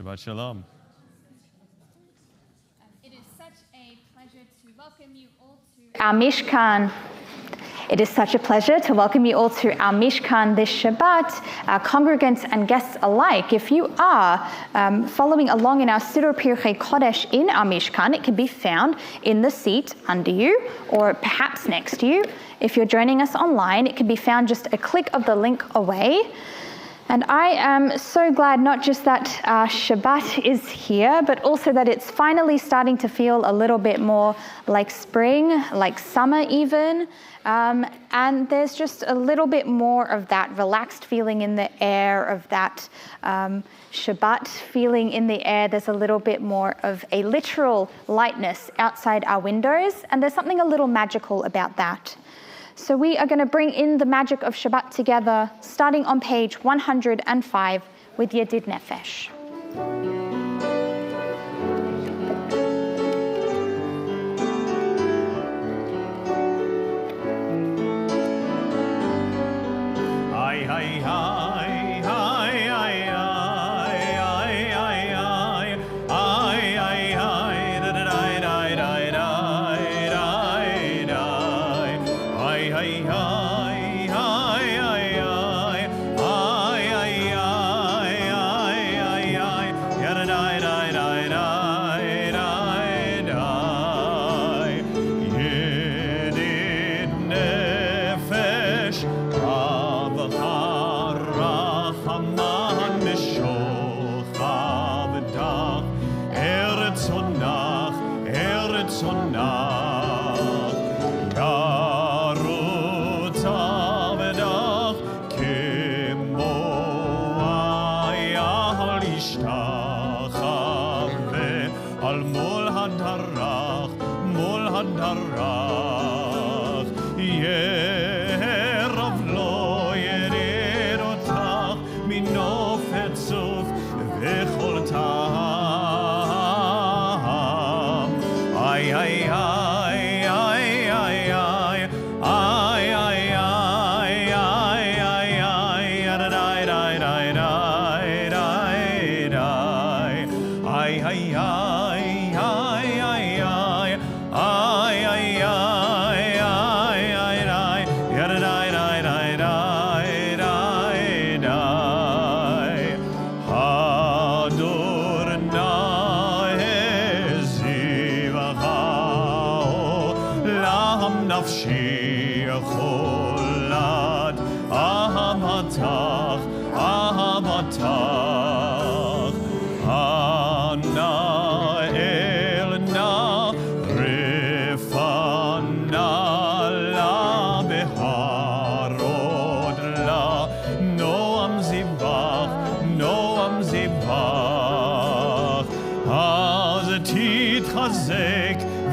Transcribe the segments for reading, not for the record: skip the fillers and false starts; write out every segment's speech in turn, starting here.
Shabbat Shalom. It is such a pleasure to welcome you all to our Mishkan. It is such a pleasure to welcome you all to our Mishkan this Shabbat, our congregants and guests alike. If you are following along in our Siddur Pirchei Kodesh in our Mishkan, it can be found in the seat under you or perhaps next to you. If you're joining us online, it can be found just a click of the link away. And I am so glad not just that Shabbat is here, but also that it's finally starting to feel a little bit more like spring, like summer even. And there's just a little bit more of that relaxed feeling in the air, of that Shabbat feeling in the air. There's a little bit more of a literal lightness outside our windows, and there's something a little magical about that. So we are going to bring in the magic of Shabbat together, starting on page 105 with Yedid Nefesh. Hi, hi, hi, hi, hi,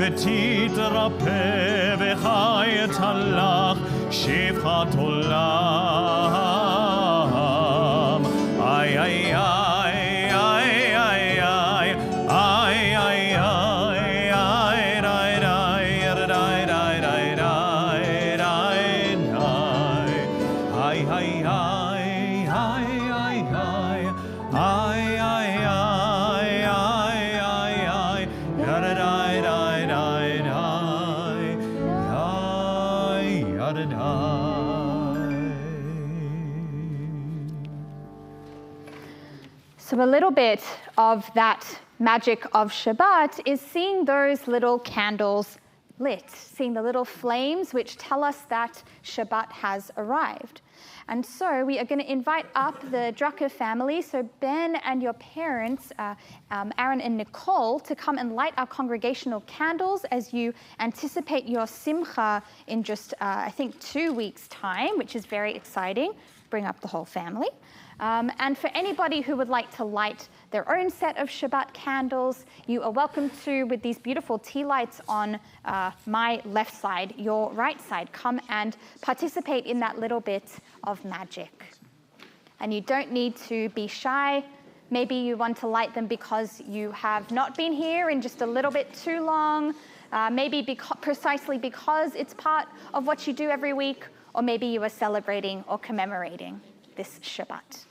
ותתרפא וחיית הלך שפחת עולם. איי איי איי איי איי איי איי So a little bit of that magic of Shabbat is seeing those little candles lit, seeing the little flames which tell us that Shabbat has arrived. And so we are going to invite up the Drucker family, so Ben and your parents, Aaron and Nicole, to come and light our congregational candles as you anticipate your Simcha in just, I think, 2 weeks' time, which is very exciting. Bring up the whole family. And for anybody who would like to light their own set of Shabbat candles, you are welcome to, with these beautiful tea lights on my left side, your right side. Come and participate in that little bit of magic. And you don't need to be shy. Maybe you want to light them because you have not been here in just a little bit too long, maybe precisely because it's part of what you do every week, or maybe you are celebrating or commemorating this Shabbat.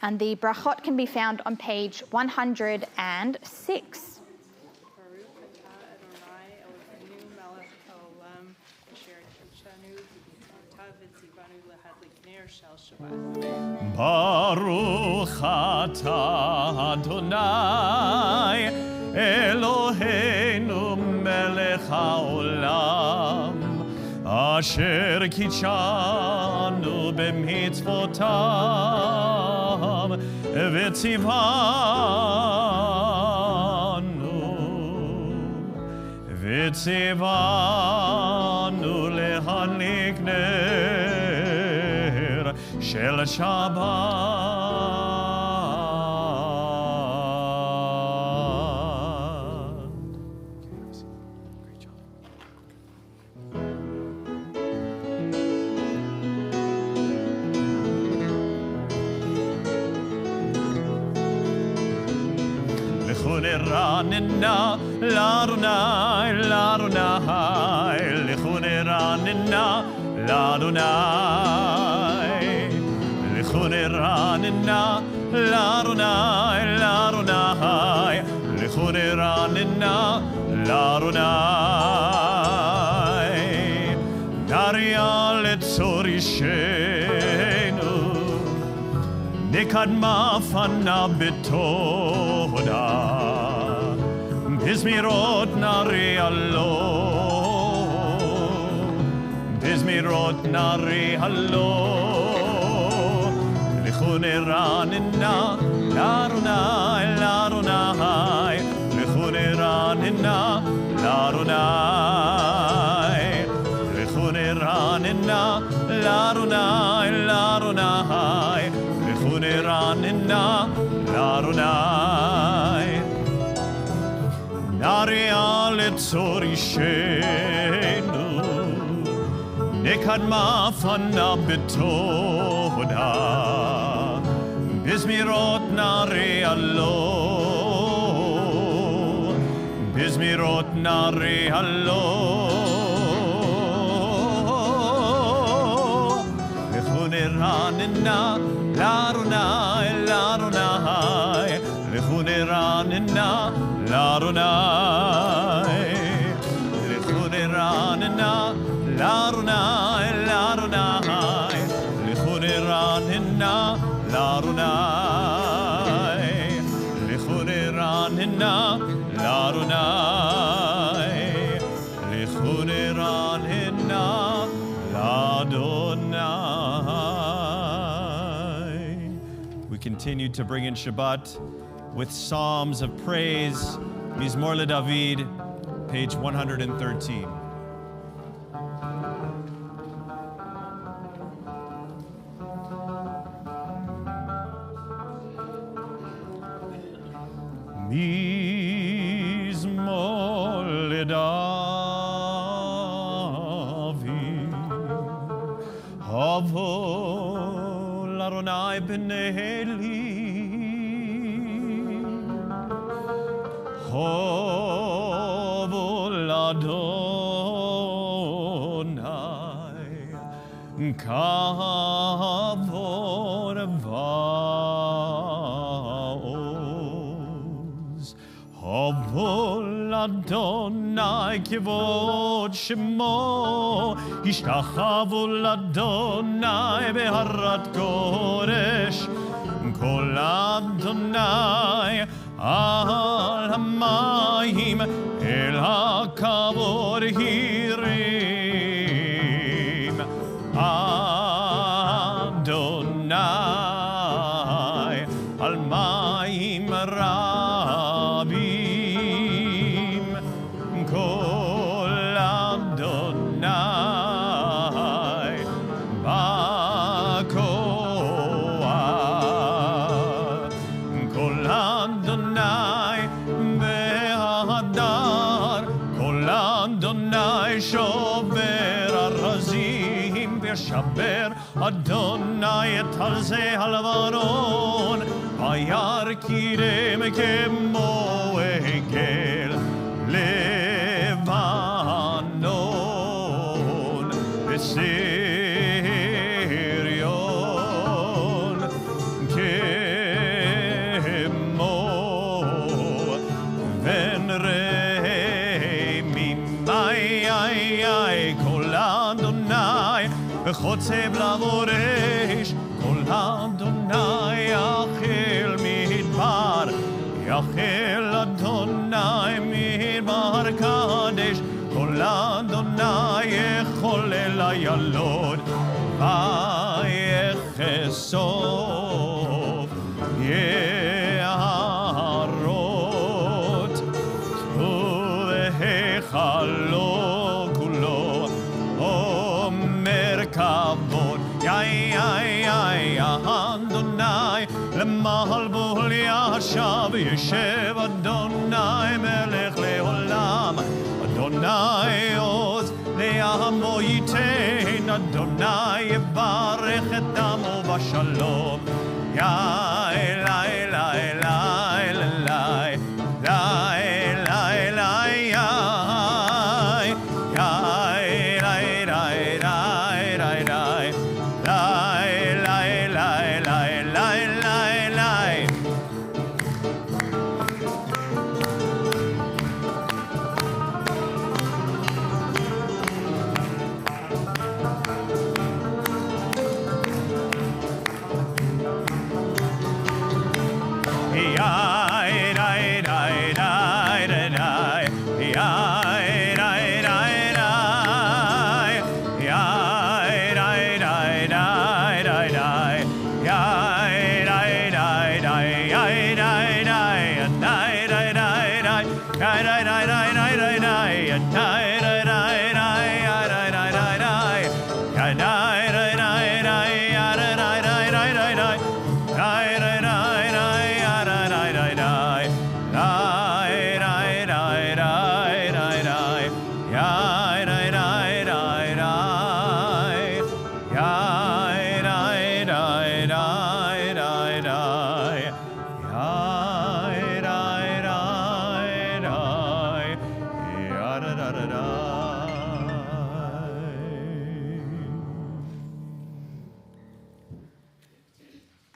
And the brachot can be found on page 106. Baruch atah Adonai Eloheinu melech haolam Asher kitshanu b'mitzvotav v'tzivanu lehadlik ner shel Shabbat. Lechuneranina l'Adonai l'Adonai Lechuneranina l'Adonai Lechuneranina l'Adonai l'Adonai Lechuneranina l'Adonai Daria letzorishenu Nikadma fana betoda Bizmirot nari allo Bizmirot nari allo Lechuneranina l'Adonai l'Adonai Lechuneranina l'Adonai Lechuneranina l'Adonai l'Adonai Lechuneranina l'Adonai Naria letzorishenu Nekadma fana betoda Bizmirot nari allo Bizmirot nari allo Lechuneranina l'Adonai l'Adonai Lechuneranina l'Adonai Lechuneranina l'Adonai l'Adonai Lechuneranina l'Adonai Lechuneranina l'Adonai Lechuneranina l'Adonai. We continue to bring in Shabbat with psalms of praise, Mizmor LeDavid, page 113. Mizmor LeDavid, Havo l'Adonai b'nei Eli. Hovo l'Adonai kavod vaoz Hovo לאדוני כבוד שמו, השתחוו לאדוני בהרת קודש, כל אדוני על המים, אל הכבוד הרים. אדוני על מים רבים, כל אדוני בכוח, כל אדוני בהדר, כל אדוני שובר ארזים, ושבר אדוני את ארזי הלבנון, וירקידם כמו עגל לבנון וסריון, כמו בן רמים. כל אדוני וחוצב לבורש, כל אדוני יחל מדבר, יחל אדוני מדבר קדש, כל אדוני יכול אל הילוד, ויחשוף יערות, ובהיכלו כולו אומר כבוד. אדוני למעל בול ישב, ישב אדוני מלך לעולם, אדוני עוז לעמו ייתן, אדוני יברך את עמו בשלום.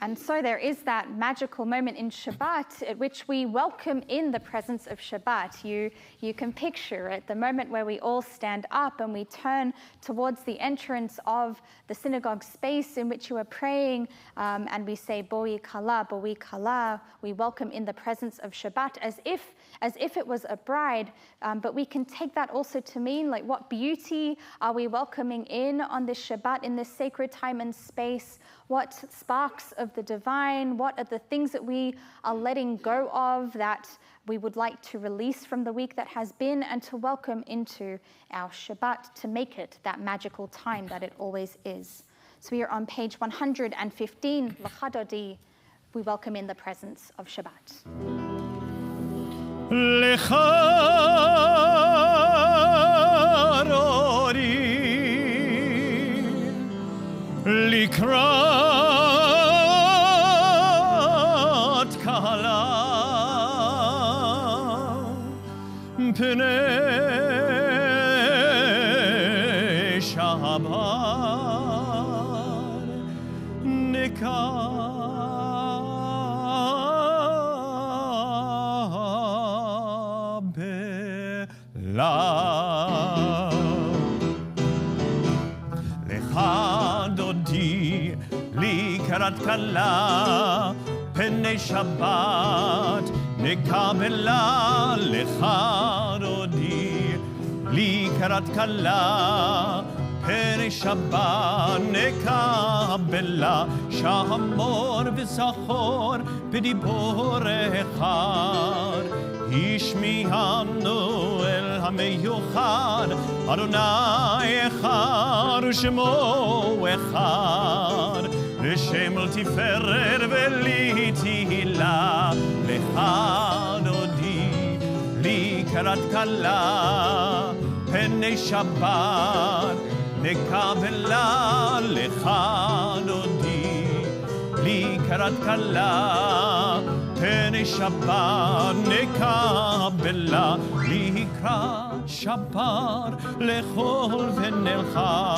And so there is that magical moment in Shabbat at which we welcome in the presence of Shabbat. You can picture it, the moment where we all stand up and we turn towards the entrance of the synagogue space in which you are praying, and we say, Boi Kala, Boi Kala. We welcome in the presence of Shabbat as if it was a bride, but we can take that also to mean, like, what beauty are we welcoming in on this Shabbat, in this sacred time and space? What sparks of the divine? What are the things that we are letting go of that we would like to release from the week that has been and to welcome into our Shabbat, to make it that magical time that it always is? So we are on page 115, L'chadodi. We welcome in the presence of Shabbat. לקראת קהלה פני שבת נקבל לה. לך דודי לקראת כלה, פני שבת נקבלה. לך דודי לקראת כלה, פני שבת נקבלה. שמור וזכור בדיבור אחד, השמיענו אל המיוחד. אדוני אחד ושמו אחד, לשם לתפארת ולתהילה. לך דודי לקראת כלה, פני שבת נקבלה. לך דודי לקראת כלה, פני שבת נקבלה. לקראת שבת לכל ונלכה,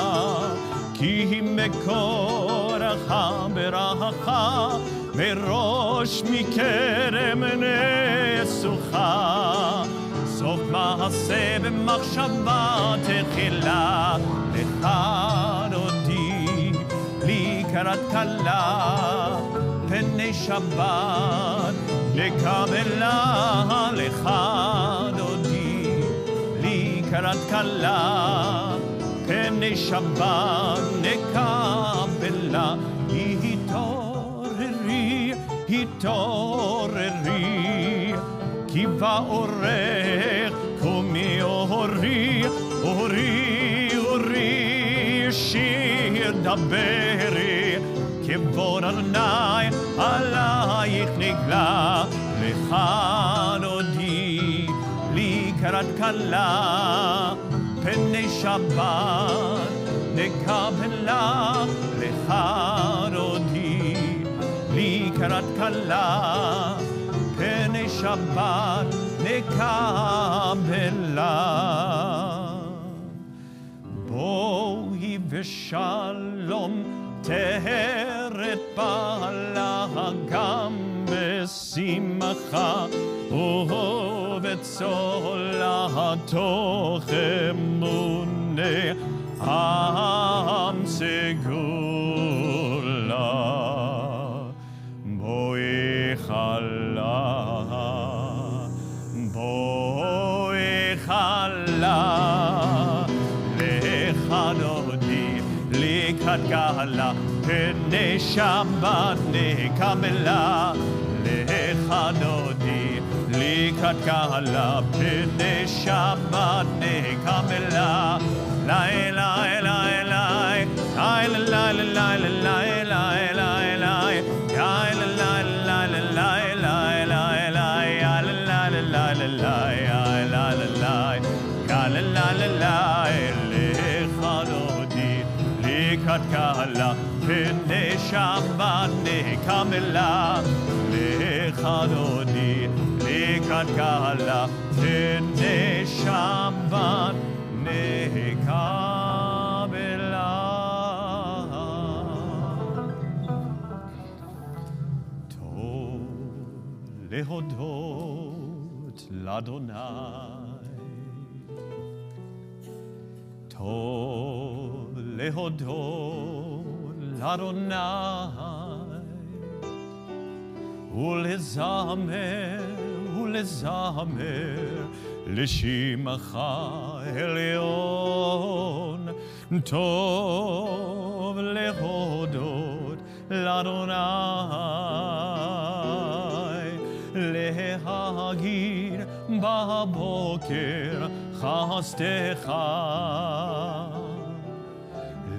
כי מקורך ברכה, מראש מקרם נסוכה. סוף מעשה במחשבה תחילה. לך דודי לקראת כלה, פני שבת נקבלה. לך דודי לקראת כלה, פני שבת נקבלה. התעוררי, התעוררי, כי באורך קומי אורי. אורי, אורי, שיר דברי, כבוד אדוני עלייך נגלה. לך דודי לקראת כלה, פני שבת נקבלה. לך דודי לקראת כלה, פני שבת נקבלה. בואי ושלום תאר את בעלה גם בשמחה, ובצולתו אמונה עם סגולה. בואי חלה, בואי חלה, לך דודי לקראת כלה, פני שבת נקבלה. לך דודי לקראת כלה, פני שבת נקבלה. לי לי לי לי, לי לי לי לי לקראת כלה, פני שבת נקבלה. לך דודי לקראת כלה, פני שבת נקבלה. טוב להודות לאדוני, טוב להודות לאדוני, ולזמר ולזמר לשמך עליון. טוב להודות לאדוני, להגיד בבוקר חסדך,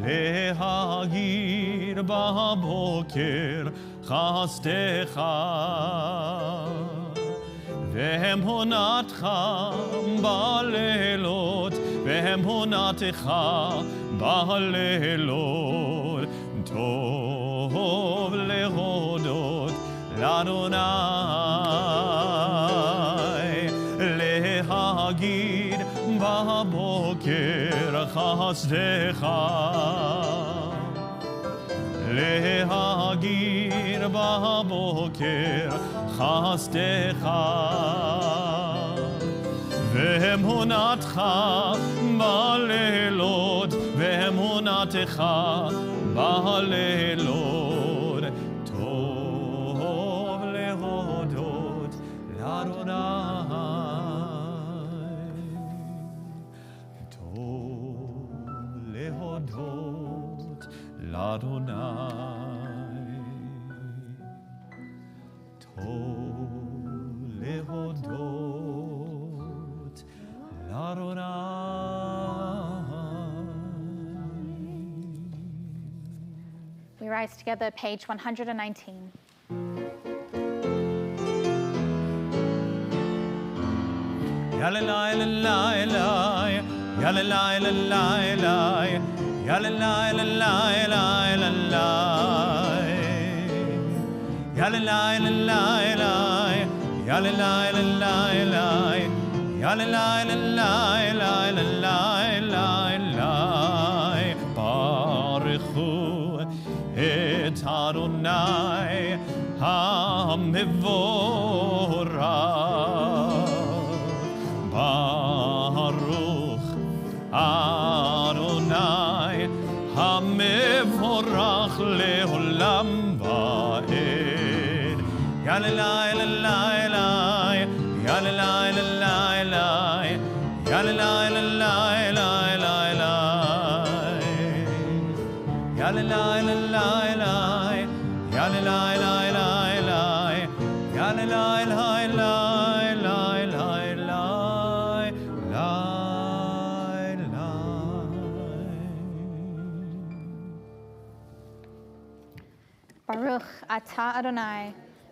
להגיד בבוקר חסדך, ואמונתך בלילות, ואמונתך בלילות. טוב להודות לאדוני, להגיד בבוקר חסדך, להגיד בבוקר חסדך, ואמונתך בלילות, ואמונתך בלילות. טוב להודות לאדוני. טוב להודות לאדוני. טוב להודות לאדוני. We rise together, page 119. Yalalai lalai lai, yalalai lalai lai, yalalai lalai lai lalai, yalalai lalai lai, yalalai lalai lai, yalalai lalai lai lalai lai lai. Baruchu et Adonai HaMevorach. Baruch Adonai HaMevorach leolam va'ed. Yalalai lalai lai, yalalai lalai lai, yalalai lalai lai lai lai, yalalai lalai lai, yalalai lai lai lai, yalalai lai lai lai lai lai lai lai. Baruch atah Adonai,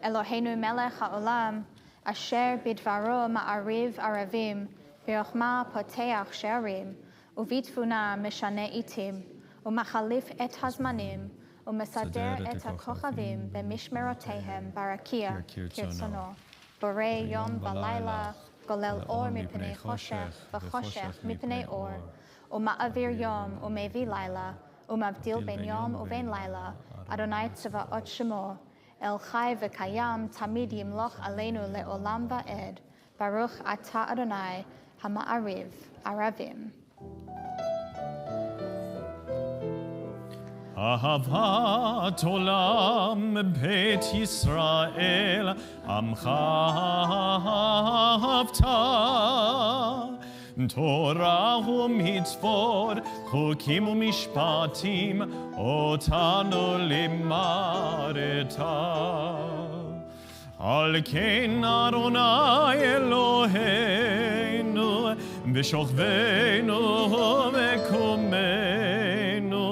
Eloheinu melech haolam, asher bidvaro ma'ariv aravim, v'yochma poteach she'arim, uvitfuna meshane itim, umachalif et hazmanim, umesader et hakochavim b'mishmerotehem barakia kirtzono, borei yom v'layla, golel or mipnei choshech, v'choshech mipnei or, uma'avir yom umevi layla, umavdil ben yom uven layla, Adonai tzvaot shemo, El chai v'kayam tamid yimloch aleinu le'olam va'ed. Baruch atah Adonai hama'ariv aravim. Ahavat olam beit Yisrael amcha ahavta. Torah u'mitzvot, chukim u'mishpatim, otanu limareta. Al ken Adonai Eloheinu, b'shochveinu u'mekumenu,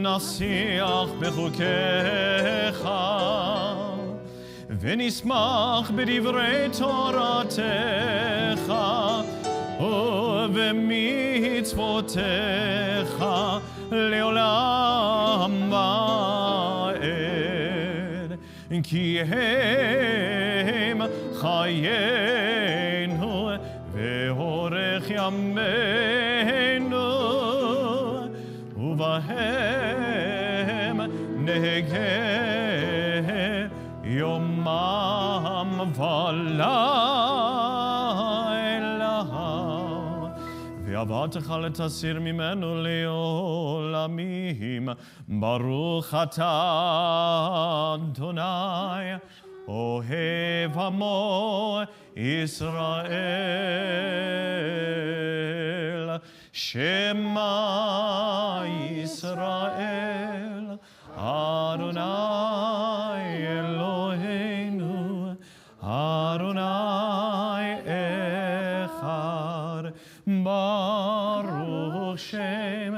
nasiach b'chukecha, v'nismach b'divrei Toratecha, ובמצוותיך לעולם ועד, כי הם חיינו ואורך ימינו, ובהם נהגה יומם ולילה. ועבדתך לתסיר ממנו לעולמים. ברוך אתה אדוני, אוהב עמו ישראל. שמע ישראל, אדוני אלוהינו, אדוני אחד. ברוך שם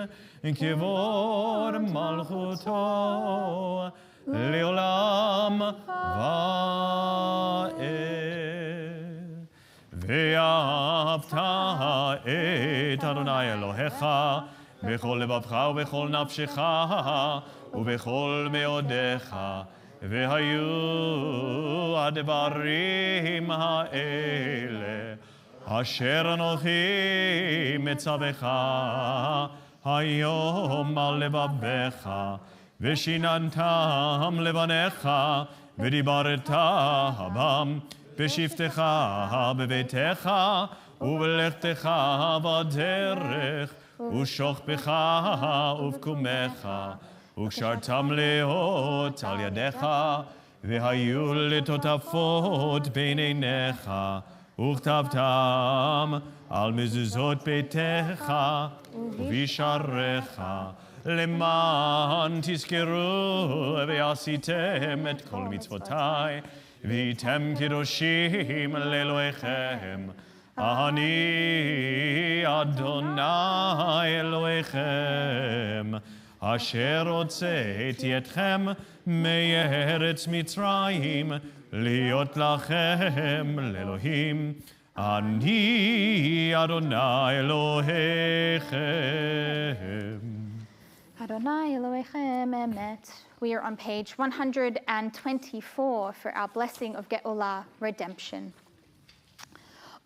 כבוד מלכותו לעולם ועד. ואהבת את אדוני אלוהיך בכל לבבך ובכל נפשך ובכל מאודיך. והיו הדברים האלה אשר אנוכי מצווך היום על לבבך, ושיננתם לבניך, ודיברת בם בשבתך בביתך ובלכתך בדרך, ושוכבך ובקומך, וקשרתם לאות על ידיך, והיו לטוטפות בין עיניך, וכתבתם על מזוזות ביתך ובשעריך, למען תזכרו ועשיתם את כל מצוותיי, והייתם קדושים לאלוהיכם. אני אדוני אלוהיכם, אשר הוצאתי אתכם מארץ מצרים, להיות לכם לאלוהים. אני אדוני אלוהיכם. Adonai Elohechem Emet. We are on page 124 for our blessing of Geolah, redemption.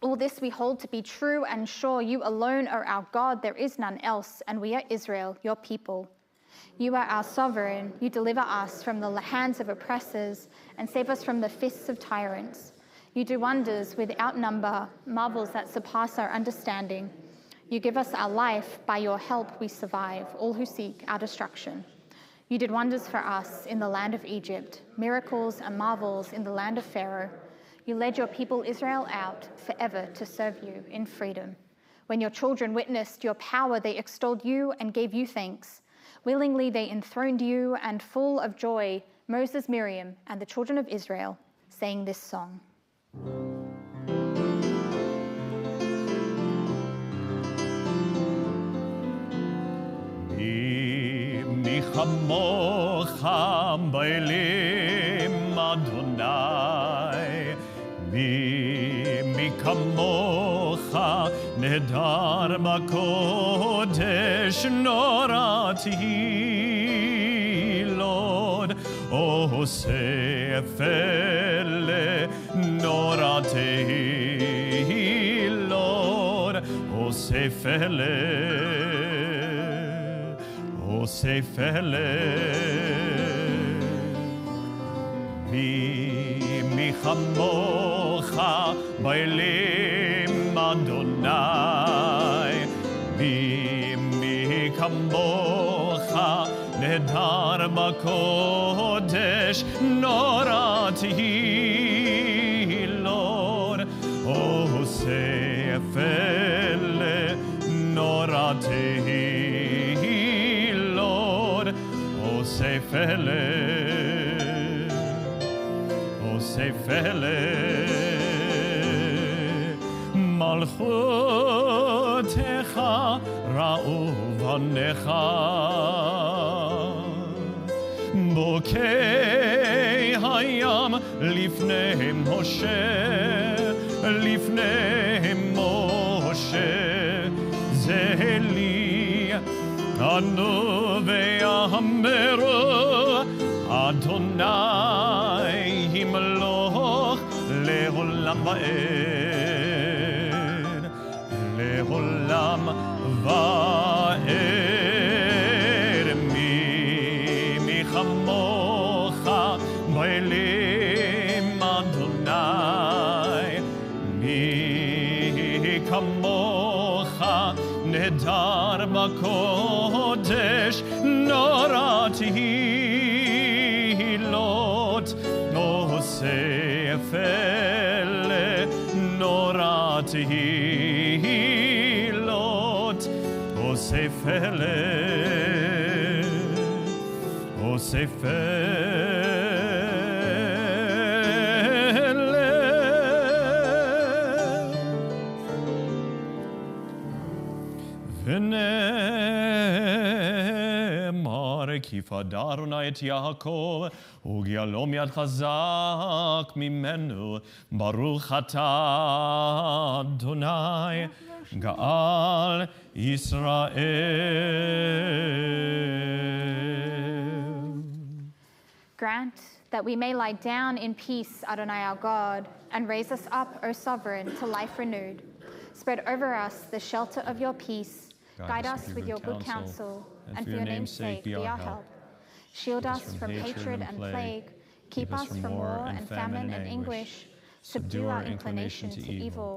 All this we hold to be true and sure. You alone are our God, there is none else, and we are Israel, your people. You are our sovereign. You deliver us from the hands of oppressors and save us from the fists of tyrants. You do wonders without number, marvels that surpass our understanding. You give us our life. By your help we survive, all who seek our destruction. You did wonders for us in the land of Egypt, miracles and marvels in the land of Pharaoh. You led your people Israel out forever to serve you in freedom. When your children witnessed your power, they extolled you and gave you thanks. Willingly they enthroned you, and full of joy, Moses, Miriam, and the children of Israel sang this song. מי כמוך באלים אדוני, מי כמוך נהדר בקודש נורתי לוד, עושה פלא נורתי לוד, עושה פלא עושה פלא. מי כמוך באלים אדוני, מי כמוך נהדר בקודש נורתי לוד, עושה פלא נורתי עושה פלא, עושה פלא. מלכותך ראו בניך, בוקי הים לפני משה, לפני משה, זה לי אנו ואמרו אדוני ימלוך לעולם ועד, לעולם ועד. מי כמוך באלים אדוני, מי כמוך נהדר בקודש נורתי לוד, עושה פלא נורתי לוד, עושה פלא, עושה פלא. ונאמר כי פדה אדוני את יעקב וגאלו מיד חזק ממנו, ברוך אתה אדוני גאל ישראל. Grant that we may lie down in peace, Adonai our God, and raise us up, O sovereign, to life renewed. Spread over us the shelter of your peace. Guide us with your good counsel, and for your name's sake be our help. Shield us from hatred and plague. Keep us from war and famine and anguish. Subdue our inclination to evil.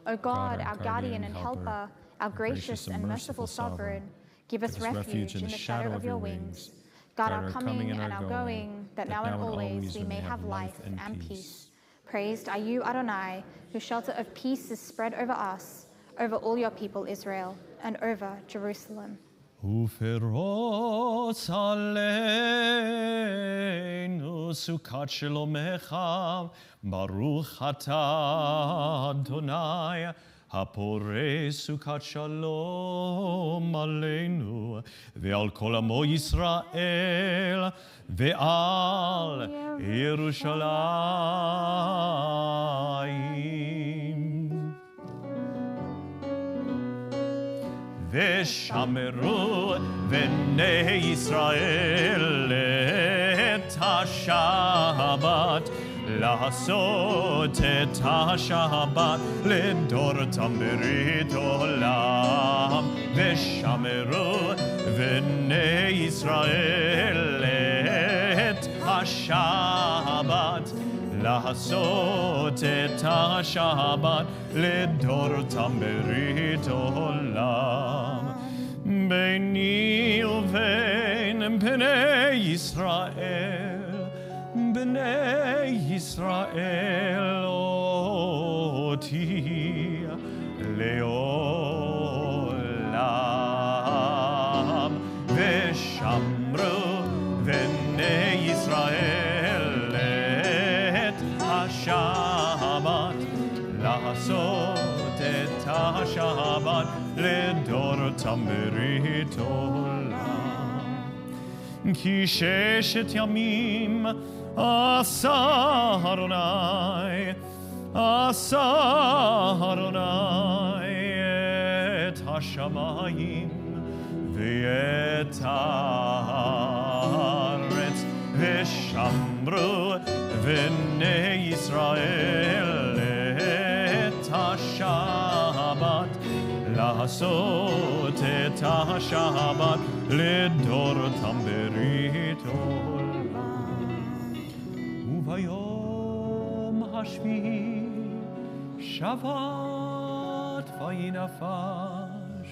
O God, our guardian and helper, our gracious and merciful sovereign, give us refuge in the shadow of your wings. Guard our coming and our going, that now and always we may have life and peace. Praised are you, Adonai, whose shelter of peace is spread over us, over all your people Israel, and over Jerusalem. ופרוס עלינו סוכת שלומך, ברוך אתה אדוני, הפורס סוכת שלום עלינו, ועל כל עמו ישראל, ועל ירושלים. ושמרו בני ישראל את השבת, לעשות את השבת לדורתם ברית עולם. ושמרו בני ישראל את השבת, לעשות את השבת לדורתם ברית עולם. ביני ובין בני ישראל, בני ישראל אותי לעולם. ושמרו בני ישראל את השבת, לעשות את השבת לדורתם ברית עולם. כי ששת ימים עשה אדוני, עשה אדוני את השמיים ואת הארץ. ושמרו בני ישראל את השבת, לעשות את השבת לדורתם ברית עולם. וביום השביעי שבת וינפש,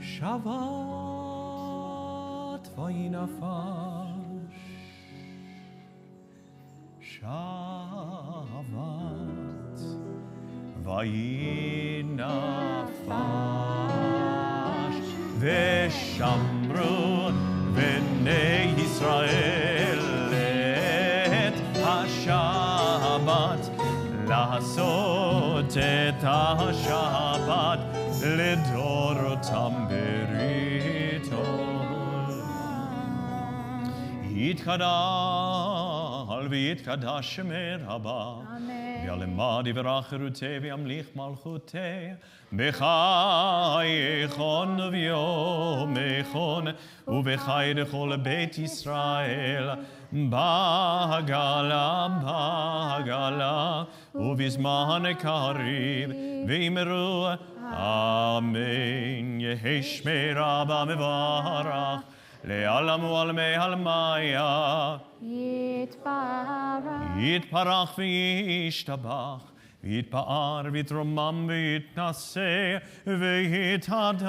שבת וינפש, שבת וינפש. ושמרו בני ישראל את השבת, לעשות את השבת לדורתם ברית עולם. יתגדל ויתקדש שם רבה, ויעלמה דברך חירותי וימליך מלכותי, בחייכון וביומכון, ובחי לכל בית ישראל, בעגלה בעגלה, ובזמן קריב, ואמרו אמן. יהי שמי רבה מברך, לעלם ועלמי עלמיה. יתברך וישתבח, ויתפאר ויתרומם ויתנשא, ויתהדר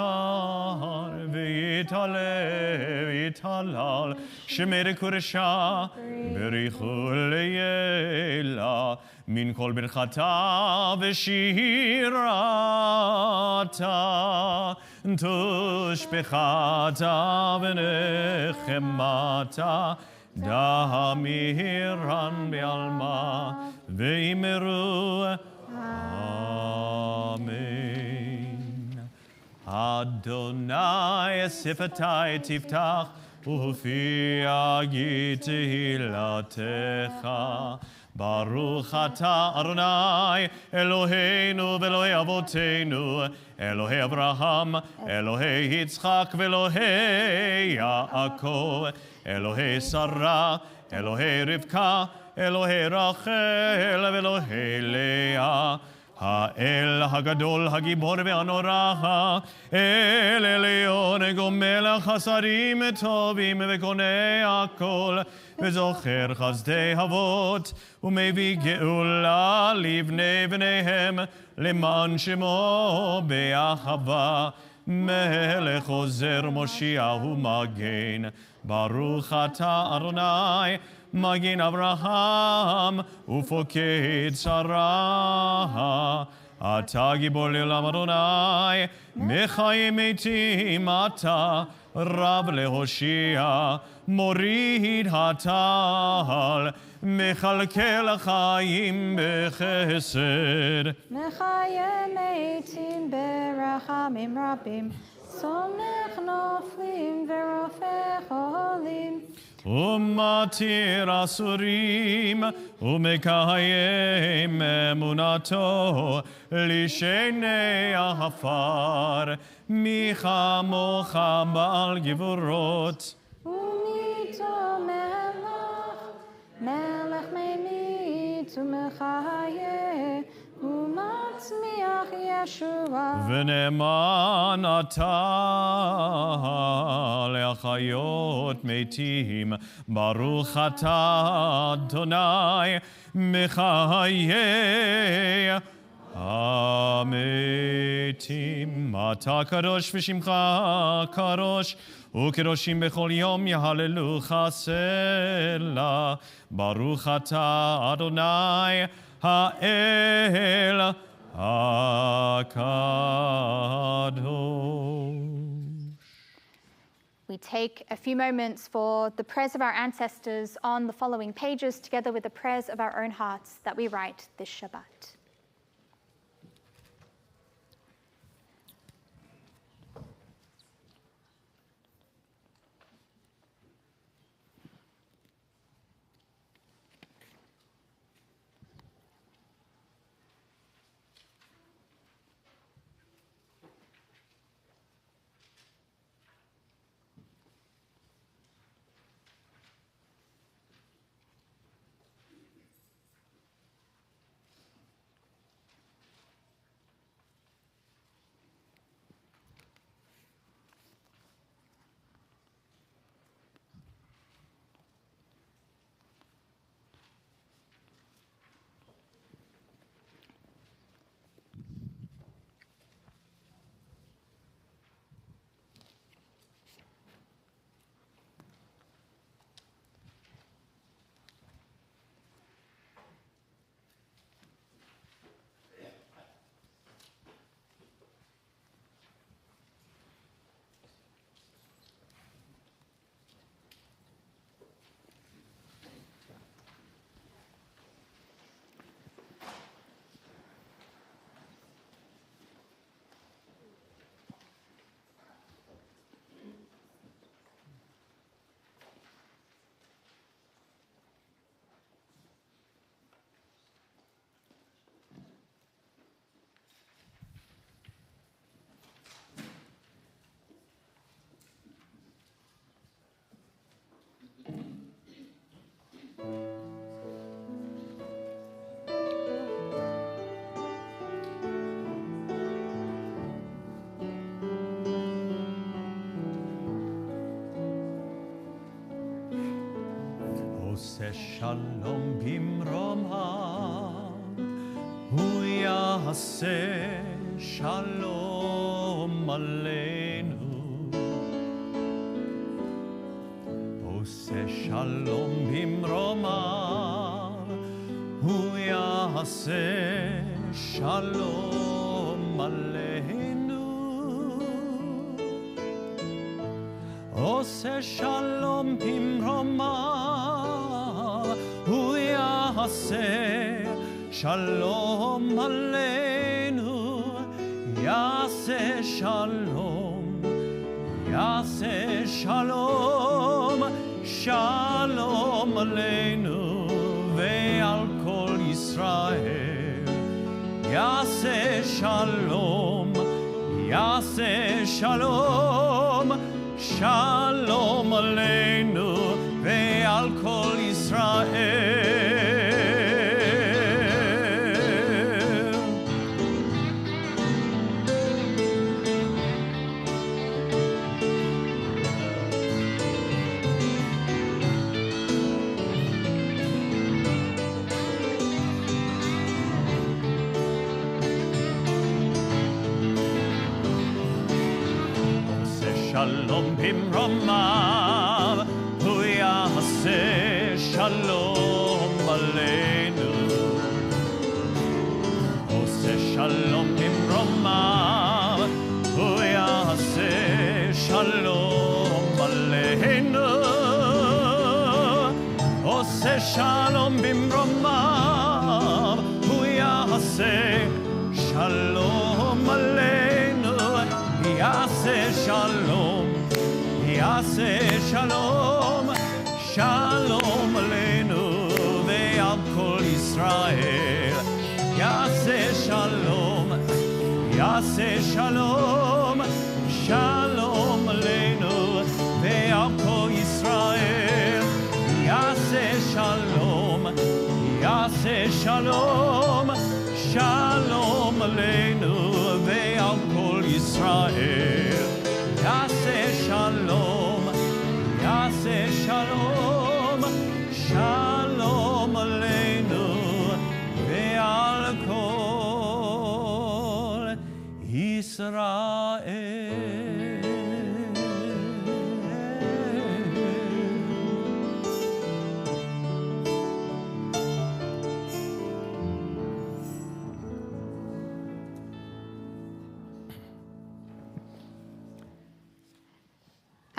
ויתעלה ויתהלל, שמי קודשה בריחו לילה, מן כל ברכתה ושירתה, תשבחתה ונחמתה, דמירן בעלמה, ואמרו אמן. אדוני שפתי תפתח, ופי יגיד תהילתך. ברוך אתה אדוני אלוהינו ואלוהי אבותינו, אלוהי אברהם, אלוהי יצחק ואלוהי יעקב, אלוהי שרה, אלוהי רבקה, אלוהי רחל ואלוהי לאה, האל הגדול, הגיבור והנורא, אל עליון, גומל חסרים טובים וקונה הכל, וזוכר חסדי אבות, ומביא גאולה לבני בניהם, למען שמו באחווה. מלך עוזר מושיע ומגן, ברוך אתה אדוני, מגן אברהם ופוקד שרה. אתה גיבור לעולם אדוני, מחיים מתים אתה, רב להושיע, מוריד הטל, מכלכל החיים בחסד. מחיים מתים ברחמים רבים, סומך נופלים ורופא חולים. ומתיר אסורים, ומקיים אמונתו, לשני העפר, מי כמוך בעל גבורות. ומיתו מלך ממית ומחיה, ומצמיח ישועה. ונאמן אתה להחיות מתים, ברוך אתה אדוני מחיי המתים. אתה קדוש ושמך קדוש, וקדושים בכל יום יהללוך סלה. ברוך אתה אדוני האל We take a few moments for the prayers of our ancestors on the following pages, together with the prayers of our own hearts that we write this Shabbat. עושה שלום במרומיו, הוא יעשה שלום עלינו. עושה שלום במרומיו, הוא יעשה שלום עלינו. עושה שלום במרומיו, הוא יעשה שלום עלינו. יעשה שלום, יעשה שלום, שלום עלינו ועל כל ישראל. יעשה שלום, יעשה שלום, שלום עלינו ועל כל ישראל. שלום במרומיו, הוא יעשה שלום עלינו. עושה שלום במרומיו, הוא יעשה שלום עלינו. עושה שלום במרומיו, הוא יעשה שלום עלינו. יעשה שלום, יעשה שלום, שלום עלינו ועל כל ישראל. יעשה שלום, יעשה שלום, שלום עלינו ועל כל ישראל. יעשה שלום, יעשה שלום, שלום עלינו ועל כל ישראל. יעשה שלום, יעשה שלום, שלום עלינו ועל כל ישראל.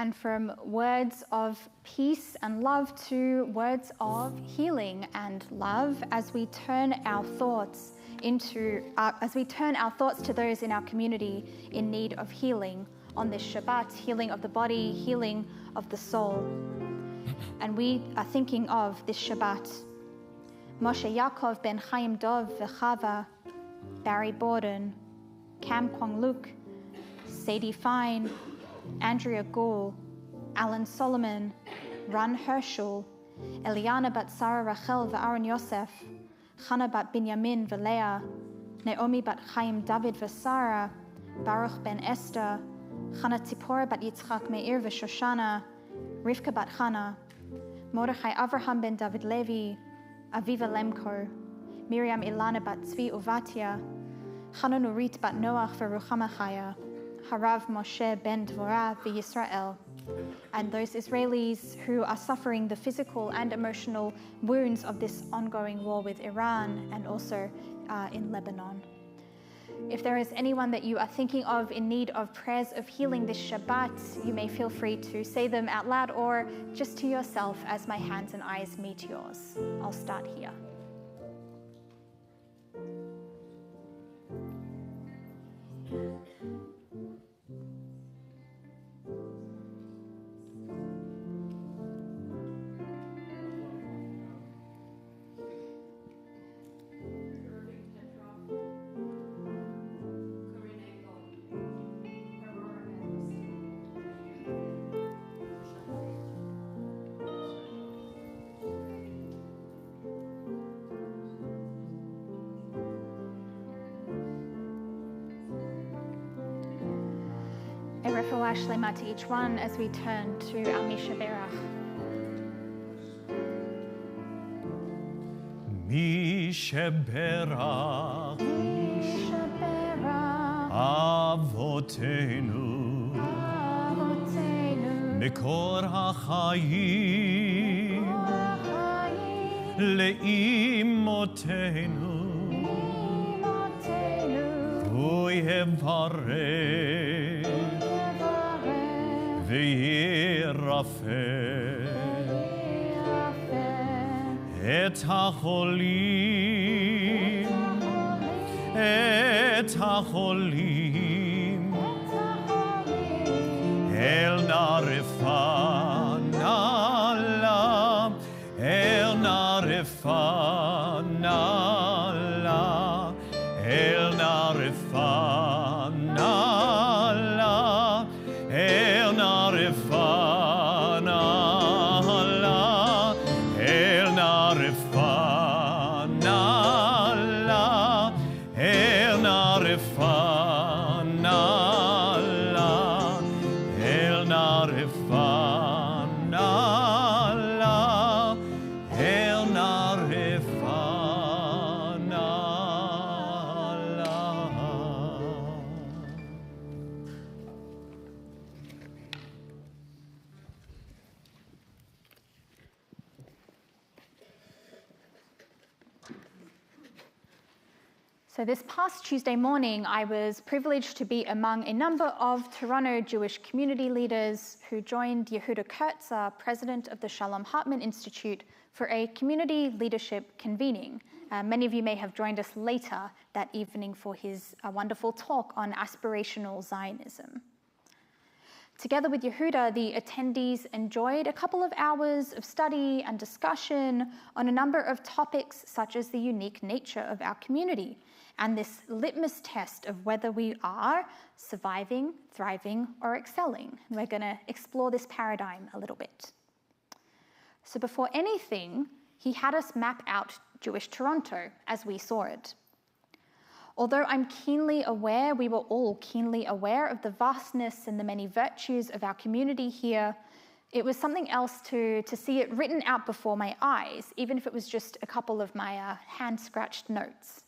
And from words of peace and love to words of healing and love, as we turn our thoughts to those in our community in need of healing on this Shabbat, healing of the body, healing of the soul. And we are thinking of this Shabbat. Moshe Yaakov ben Chaim Dov Vechava, Barry Borden, Cam Kwong Luke, Sadie Fine, Andrea Gould, Alan Solomon, Ran Herschel, Eliana bat Sarah Rachel v'Aaron Yosef, Chana bat Binyamin v'Leah, Naomi bat Chaim David v'Sara, Baruch ben Esther, Chana Tzipora bat Yitzchak Meir v'Shoshana, Rivka bat Chana, Mordechai Avraham ben David Levi, Aviva Lemko, Miriam Ilana bat Tzvi Uvatia, Chana Nurit bat Noach v'Ruchama Chaya, Harav Moshe ben Dvorah v'Yisrael, and those Israelis who are suffering the physical and emotional wounds of this ongoing war with Iran and also in Lebanon. If there is anyone that you are thinking of in need of prayers of healing this Shabbat, you may feel free to say them out loud or just to yourself as my hands and eyes meet yours. I'll start here. Refuah Shlema to each one as we turn to our Misha Berach. Misha Berach, Misha Berach, Avotenu, Avotenu, Mekor HaChayim, Le'imotenu, Hu Yevarech, וירפא את החולים אל נא רפא נא אל נא רפא נא אל נא רפא נא אל נא רפא נא אל נא רפא נא אל נא רפא נא אל נא רפא נא אל נא רפא נא So this past Tuesday morning, I was privileged to be among a number of Toronto Jewish community leaders who joined Yehuda Kurtzer, president of the Shalom Hartman Institute, for a community leadership convening. Many of you may have joined us later that evening for his wonderful talk on aspirational Zionism. Together with Yehuda, the attendees enjoyed a couple of hours of study and discussion on a number of topics such as the unique nature of our community and this litmus test of whether we are surviving, thriving, or excelling. We're going to explore this paradigm a little bit. So before anything, he had us map out Jewish Toronto as we saw it. Although I'm keenly aware, we were all keenly aware of the vastness and the many virtues of our community here, it was something else to see it written out before my eyes, even if it was just a couple of my hand-scratched notes.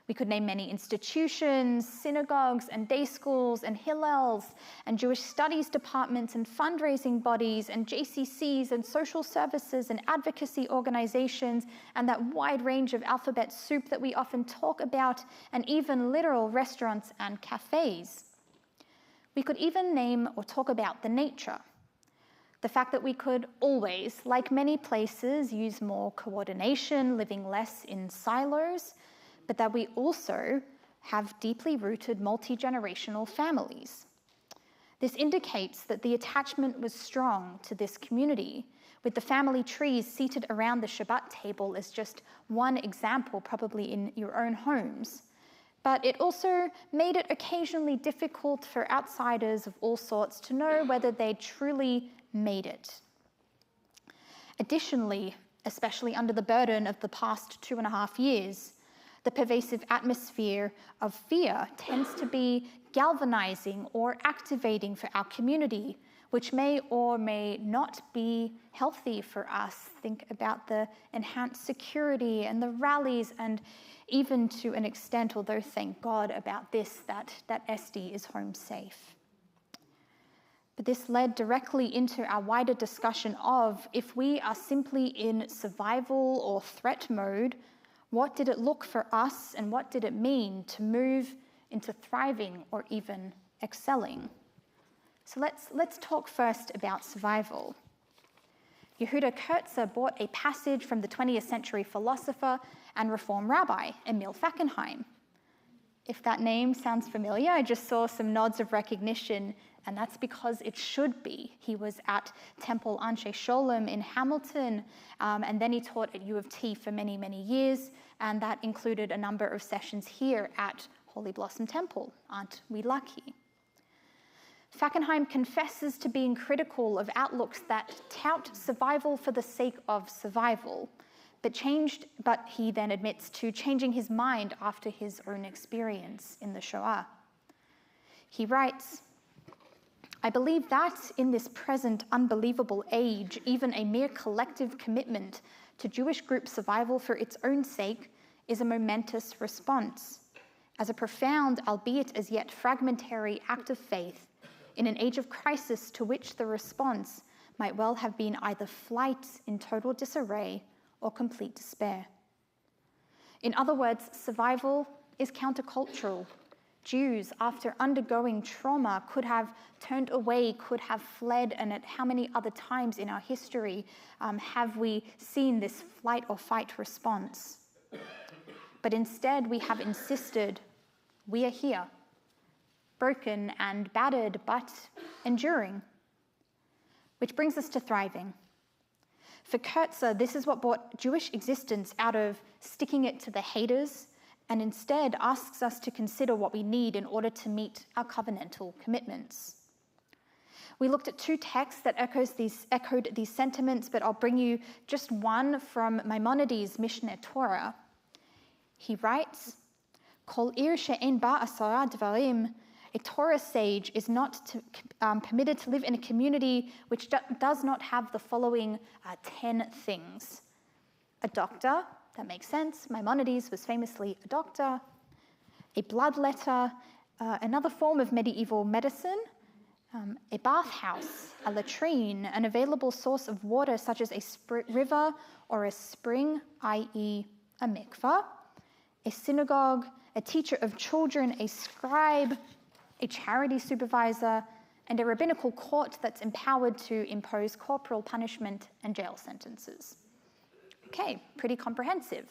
We could name many institutions, synagogues and day schools and Hillels and Jewish studies departments and fundraising bodies and JCCs and social services and advocacy organizations and that wide range of alphabet soup that we often talk about, and even literal restaurants and cafes. We could even name or talk about the nature. The fact that we could always, like many places, use more coordination, living less in silos, but that we also have deeply rooted multi-generational families. This indicates that the attachment was strong to this community, with the family trees seated around the Shabbat table as just one example, probably in your own homes. But it also made it occasionally difficult for outsiders of all sorts to know whether they truly made it. Additionally, especially under the burden of the past 2.5 years, the pervasive atmosphere of fear tends to be galvanizing or activating for our community, which may or may not be healthy for us. Think about the enhanced security and the rallies, and even to an extent, although thank God about this, that SD is home safe. But this led directly into our wider discussion of, if we are simply in survival or threat mode, what did it look for us, and what did it mean to move into thriving or even excelling? So let's talk first about survival. Yehuda Kurtzer brought a passage from the 20th century philosopher and Reform rabbi, Emil Fackenheim. If that name sounds familiar, I just saw some nods of recognition, and that's because it should be. He was at Temple Anshe Sholem in Hamilton, and then he taught at U of T for many, many years, and that included a number of sessions here at Holy Blossom Temple. Aren't we lucky? Fackenheim confesses to being critical of outlooks that tout survival for the sake of survival, but he then admits to changing his mind after his own experience in the Shoah. He writes, "I believe that in this present unbelievable age, even a mere collective commitment to Jewish group survival for its own sake is a momentous response, as a profound, albeit as yet fragmentary act of faith in an age of crisis to which the response might well have been either flight in total disarray or complete despair." In other words, survival is countercultural. Jews, after undergoing trauma, could have turned away, could have fled, and at how many other times in our history have we seen this flight or fight response? But instead, we have insisted, we are here, broken and battered, but enduring. Which brings us to thriving. For Kurtzer, this is what brought Jewish existence out of sticking it to the haters, and instead asks us to consider what we need in order to meet our covenantal commitments. We looked at 2 texts that echoed these sentiments, but I'll bring you just one from Maimonides' Mishneh Torah. He writes, "Kol ir she'en ba 10 dvarim," a Torah sage is not permitted to live in a community which does not have the following 10 things. A doctor, that makes sense. Maimonides was famously a doctor. A bloodletter, another form of medieval medicine, a bathhouse, a latrine, an available source of water such as a river or a spring, i.e. a mikveh, a synagogue, a teacher of children, a scribe, a charity supervisor, and a rabbinical court that's empowered to impose corporal punishment and jail sentences. Okay, pretty comprehensive.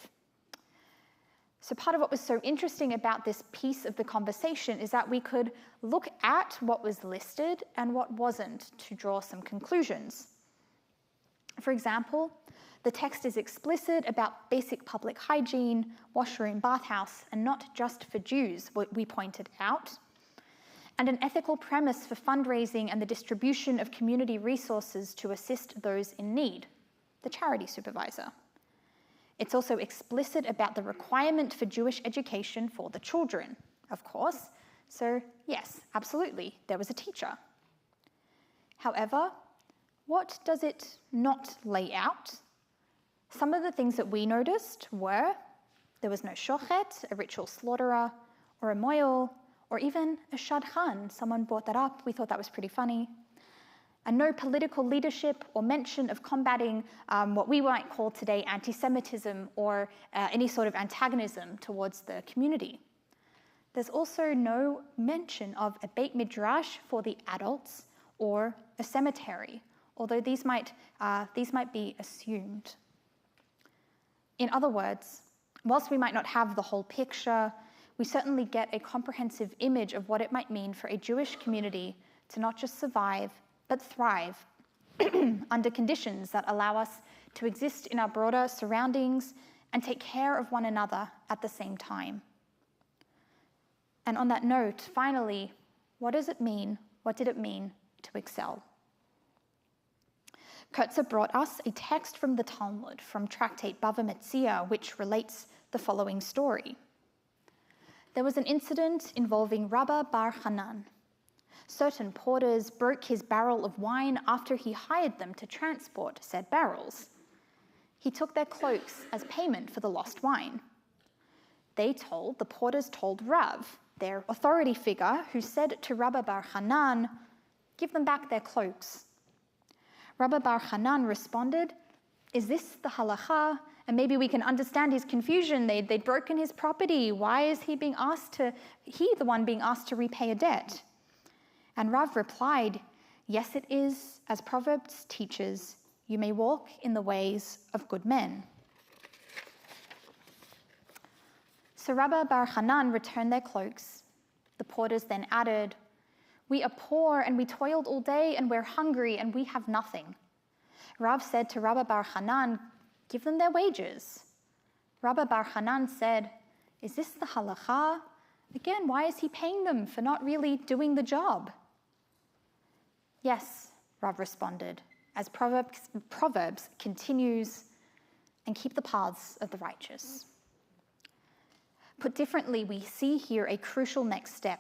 So part of what was so interesting about this piece of the conversation is that we could look at what was listed and what wasn't to draw some conclusions. For example, the text is explicit about basic public hygiene, washroom, bathhouse, and not just for Jews, what we pointed out, and an ethical premise for fundraising and the distribution of community resources to assist those in need, the charity supervisor. It's also explicit about the requirement for Jewish education for the children, of course. So yes, absolutely, there was a teacher. However, what does it not lay out? Some of the things that we noticed were there was no shochet, a ritual slaughterer, or a moil, or even a shadchan. Someone brought that up. We thought that was pretty funny. And no political leadership or mention of combating what we might call today anti-Semitism or any sort of antagonism towards the community. There's also no mention of a Beit Midrash for the adults or a cemetery, although these might be assumed. In other words, whilst we might not have the whole picture, we certainly get a comprehensive image of what it might mean for a Jewish community to not just survive, but thrive under conditions that allow us to exist in our broader surroundings and take care of one another at the same time. And on that note, finally, what does it mean? What did it mean to excel? Kurtzer brought us a text from the Talmud, from Tractate Bava Metzia, which relates the following story. There was an incident involving Rabba Bar Hanan. Certain porters broke his barrel of wine after he hired them to transport said barrels. He took their cloaks as payment for the lost wine. The porters told Rav, their authority figure, who said to Rabba Bar Hanan, "Give them back their cloaks." Rabba Bar Hanan responded, "Is this the halacha? And maybe we can understand his confusion. They'd broken his property. Why is he the one being asked to repay a debt?" And Rav replied, "Yes, it is, as Proverbs teaches, you may walk in the ways of good men." So Rabba Bar Hanan returned their cloaks. The porters then added, "We are poor and we toiled all day and we're hungry and we have nothing." Rav said to Rabba Bar Hanan, "Give them their wages." Rabba Bar Hanan said, "Is this the halacha? Again, why is he paying them for not really doing the job?" "Yes," Rav responded, as Proverbs continues, "and keep the paths of the righteous." Put differently, we see here a crucial next step.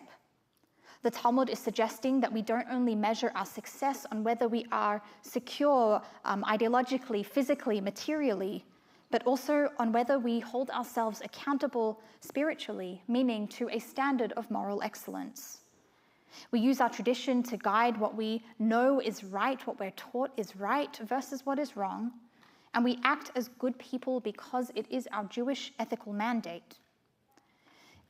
The Talmud is suggesting that we don't only measure our success on whether we are secure ideologically, physically, materially, but also on whether we hold ourselves accountable spiritually, meaning to a standard of moral excellence. We use our tradition to guide what we know is right, what we're taught is right versus what is wrong, and we act as good people because it is our Jewish ethical mandate.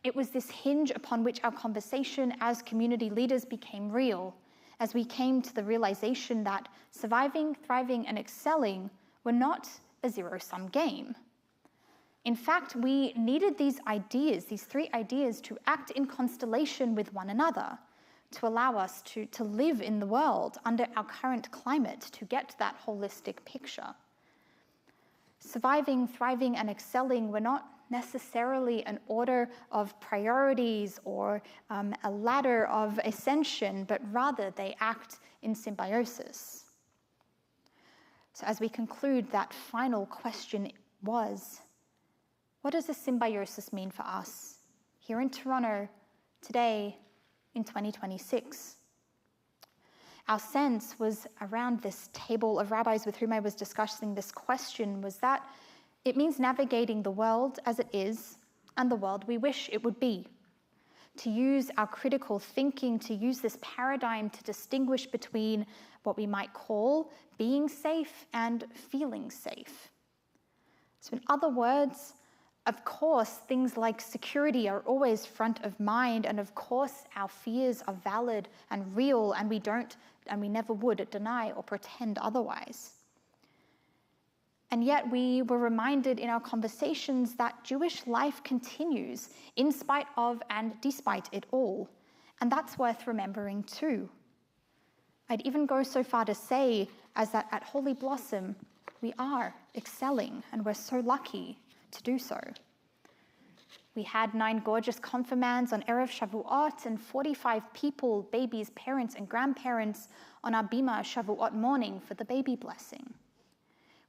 It was this hinge upon which our conversation as community leaders became real, as we came to the realization that surviving, thriving, and excelling were not a zero-sum game. In fact, we needed these three ideas, to act in constellation with one another, to allow us to live in the world under our current climate, to get that holistic picture. Surviving, thriving, and excelling were not necessarily an order of priorities or a ladder of ascension, but rather they act in symbiosis. So as we conclude, that final question was, what does this symbiosis mean for us here in Toronto today in 2026? Our sense was around this table of rabbis with whom I was discussing this question was that it means navigating the world as it is and the world we wish it would be. To use our critical thinking, to use this paradigm to distinguish between what we might call being safe and feeling safe. So in other words, Of course, things like security are always front of mind, and of course, our fears are valid and real, and we never would deny or pretend otherwise. And yet we were reminded in our conversations that Jewish life continues in spite of and despite it all. And that's worth remembering too. I'd even go so far to say as that at Holy Blossom, we are excelling, and we're so lucky to do so. We had 9 gorgeous confirmands on Erev Shavuot and 45 people, babies, parents, and grandparents on our Bima Shavuot morning for the baby blessing.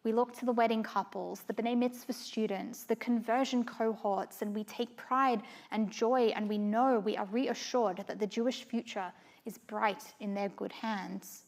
We look to the wedding couples, the B'nai Mitzvah students, the conversion cohorts, and we take pride and joy, and we know, we are reassured that the Jewish future is bright in their good hands.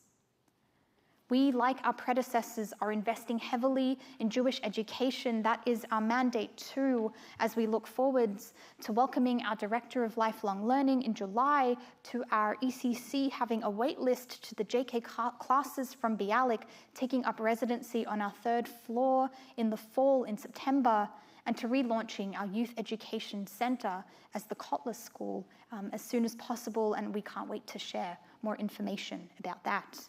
We, like our predecessors, are investing heavily in Jewish education. That is our mandate too, as we look forwards to welcoming our Director of Lifelong Learning in July, to our ECC having a wait list to the JK classes from Bialik, taking up residency on our 3rd floor in the fall in September, and to relaunching our Youth Education Center as the Kotler School as soon as possible, and we can't wait to share more information about that.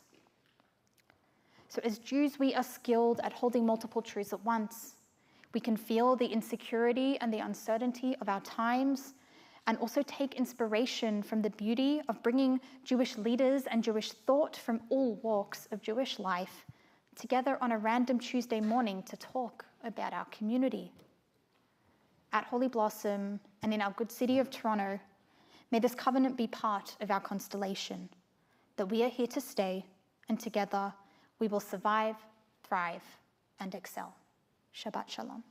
So as Jews, we are skilled at holding multiple truths at once. We can feel the insecurity and the uncertainty of our times, and also take inspiration from the beauty of bringing Jewish leaders and Jewish thought from all walks of Jewish life together on a random Tuesday morning to talk about our community. At Holy Blossom and in our good city of Toronto, may this covenant be part of our constellation, that we are here to stay, and together we will survive, thrive, and excel. Shabbat Shalom.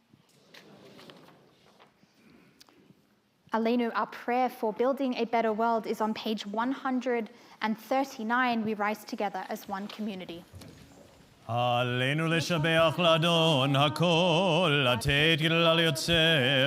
Aleinu, our prayer for building a better world, is on page 139. We rise together as one community. עלינו לשבח לאדון הכל, לתת גדולה ליוצא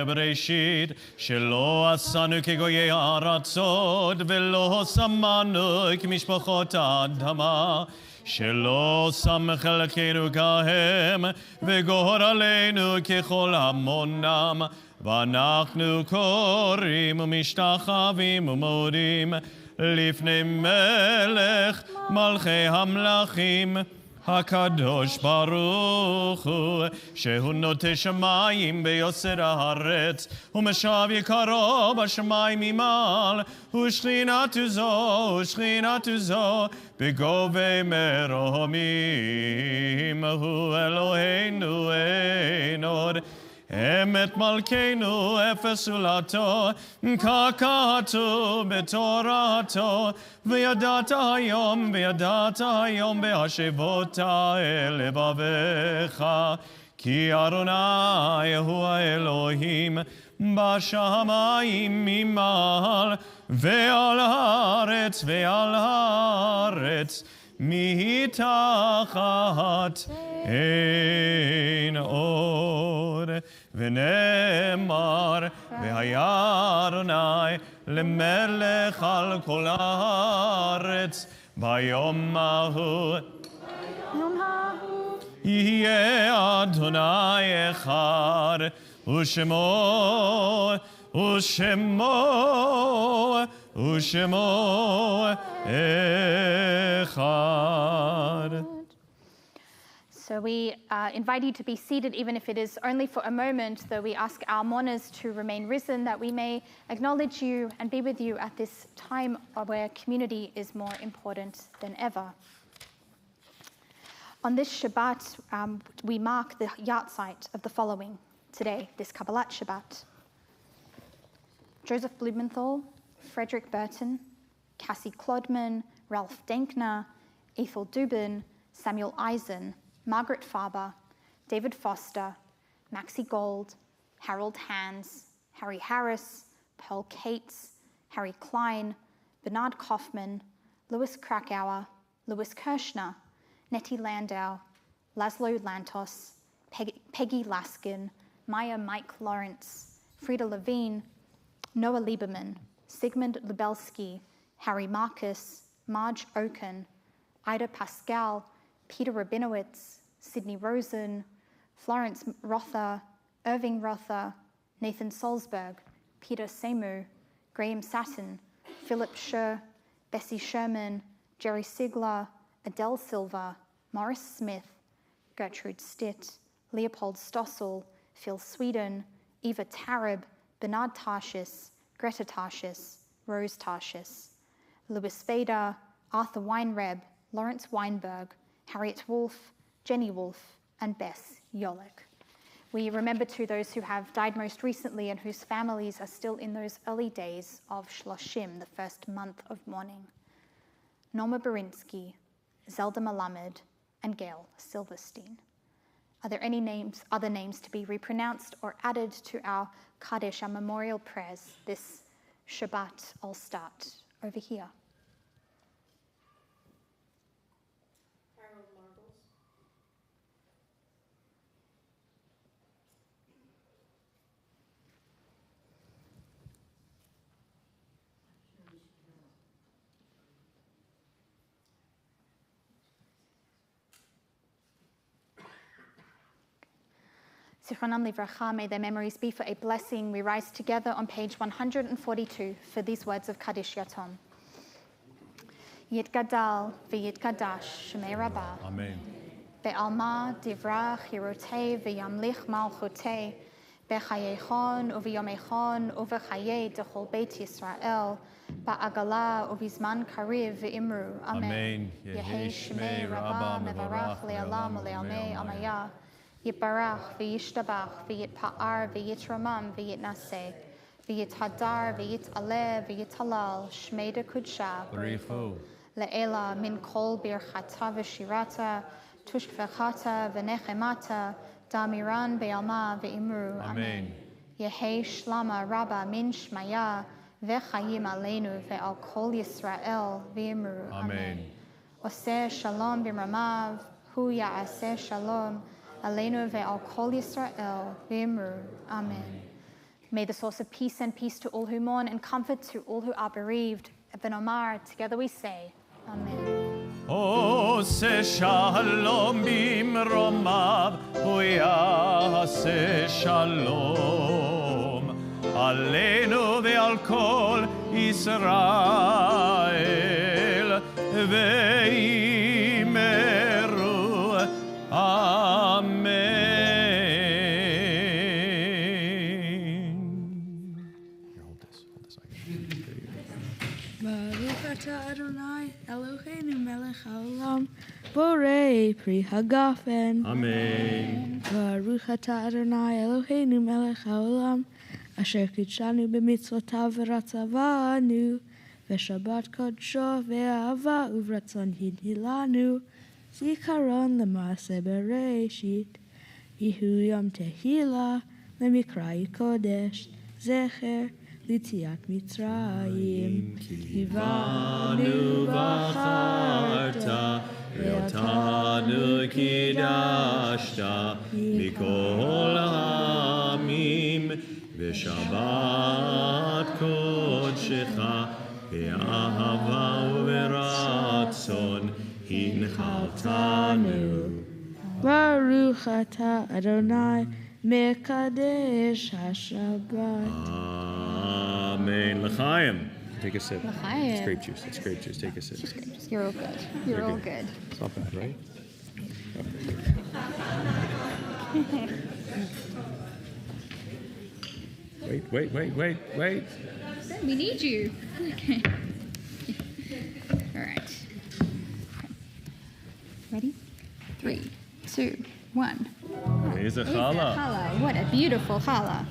בראשית, שלא עשנו כגויי הארצות, ולא שמנו כמשפחות האדמה, שלא שם חלקנו כהם, וגורלנו ככל המונם, ואנחנו קוראים ומשתחווים ומודים לפני מלך מלכי המלכים, הקדוש ברוך הוא, שהוא נוטה שמיים ביוסר הארץ, ומשב יקרו בשמיים ממעל, ושכינתו זו בגובה מרומים, הוא אלוהינו אין עוד. אמת מלכנו אפס עולתו, ככתוב בתורתו, וידעת היום בהשבות אל לבביך, כי אדוני הוא האלוהים בשמיים ממעל, ועל הארץ מתחת אין עוד. ונאמר, והיה אדוני למלך על כל הארץ, ביום ההוא יהיה אדוני אחד, ושמו אחד. So we invite you to be seated, even if it is only for a moment, though we ask our mourners to remain risen, that we may acknowledge you and be with you at this time where community is more important than ever. On this Shabbat, we mark the yahrzeit of the following today, this Kabbalat Shabbat: Joseph Blumenthal, Frederick Burton, Cassie Klodman, Ralph Denkner, Ethel Dubin, Samuel Eisen, Margaret Faber, David Foster, Maxie Gold, Harold Hans, Harry Harris, Pearl Cates, Harry Klein, Bernard Kaufman, Louis Krakauer, Louis Kirschner, Nettie Landau, Laszlo Lantos, Peggy Laskin, Maya Mike Lawrence, Frida Levine, Noah Lieberman, Sigmund Lubelski, Harry Marcus, Marge Oken, Ida Pascal, Peter Rabinowitz, Sydney Rosen, Florence Rother, Irving Rother, Nathan Salzberg, Peter Seymour, Graham Satin, Philip Scher, Bessie Sherman, Jerry Sigler, Adele Silva, Morris Smith, Gertrude Stitt, Leopold Stossel, Phil Sweden, Eva Tarab, Bernard Tarshis, Greta Tarshis, Rose Tarshis, Louis Bader, Arthur Weinreb, Lawrence Weinberg, Harriet Wolfe, Jenny Wolfe, and Bess Yolik. We remember too those who have died most recently and whose families are still in those early days of Shloshim, the first month of mourning. Norma Berinsky, Zelda Malamed, and Gail Silverstein. Are there any other names to be repronounced or added to our Kaddish, our memorial prayers this Shabbat? I'll start over here. Zichronam livracha, may their memories be for a blessing. We rise together on page 142 for these words of Kaddish Yatom. Yitgadal v'yitgadash shemei Rabbah. Amen. Be'alma divrach hirotei v'yamlich malchotei b'chayechon u'v'yomechon u'v'chayei d'chol Beit Yisrael ba'agala u'v'zman kariv v'imru. Amen. Yehei shemei Rabbah mevarach le'alam u'le'amei amaya. Yitbarach v'yishtabach v'yitpa'ar v'yitramam v'yitnaseh v'yithadar v'yitaleh v'yitalal shmei de'kudsha Barichu. le'ela min kol birchata v'shirata tushvechata v'nechemata damiran be'alma v'imru. Amen. Yehei shlama rabba min shmaya v'chayim aleinu ve'al kol Yisrael v'imru. Amen. Oseh shalom b'mramav hu ya'aseh shalom Aleinu ve'al kol Yisrael v'imru. Amen. May the source of peace send peace to all who mourn and comfort to all who are bereaved. Eben Omar, together we say, Amen. Ose shalom bimromav hu ya'aseh shalom Aleinu ve'al kol Yisrael ve'imeru. Amen. Here, hold this. Baruch atah Adonai Eloheinu melech haolam borei pri hagafen. Amen. Baruch atah Adonai Eloheinu melech haolam asher kidshanu b'mitzvotav v'ratzavanu v'shabbat kodsho ve'ahava uvratzon hidhilanu Zikaron l'maaseh bereshit, Yehu yom tehila lemikra kodesh, Zecher l'tziat Mitzrayim. Kivanu v'charta, ve'otanu kidashta, mikol ha'amim, v'shabbat kodshecha, ve'ahava u'veratzon, Hinchaltanu. Baruch atah Adonai mekadesh haShabbat. Amen. L'chaim. Take a sip. L'chaim. It's grape juice. It's grape juice. Take a sip. You're all good. You're all good. It's not bad, right? Wait. We need you. Okay. All right. Ready? 3, 2, 1. Here's a challah. Challah. What a beautiful challah.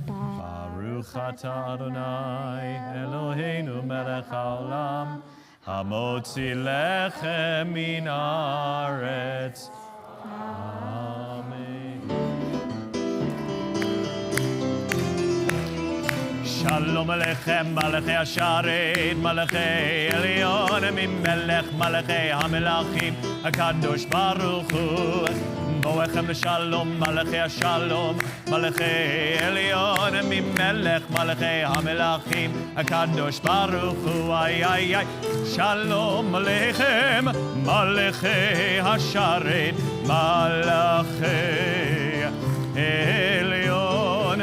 Baruch atah Adonai Eloheinu melech haolam hamotzi lechem min haaretz. Amen. Shalom Aleichem, Malachei Hasharet, Malachei Elyon, Melech, Malachei HaMelachim, HaKadosh Baruch Hu. Boechem Shalom, Malachei Shalom, Malachei Elyon, Melech, Malachei HaMelachim, HaKadosh Baruch Hu. Ay, ay, ay. Shalom Aleichem, Malachei Hasharet, Malachei Elyon,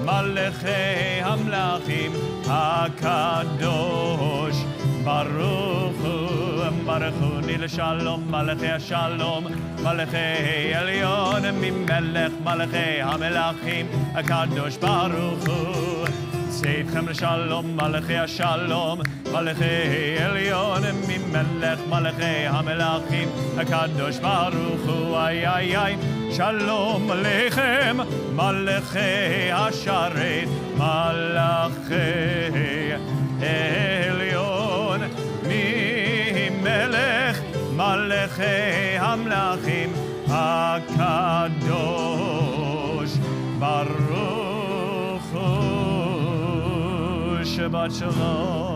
מלכי המלכים הקדוש ברוך הוא, ברכוני לשלום, מלכי השלום, מלכי עליון ממלך, מלכי המלכים הקדוש ברוך הוא. צאתכם לשלום, מלכי השלום, מלכי עליון ממלך, מלכי המלכים הקדוש ברוך הוא. איי איי איי, שלום עליכם, מלכי השרת, מלכי עליון ממלך, מלכי המלכים הקדוש ברוך הוא. שבת שלום.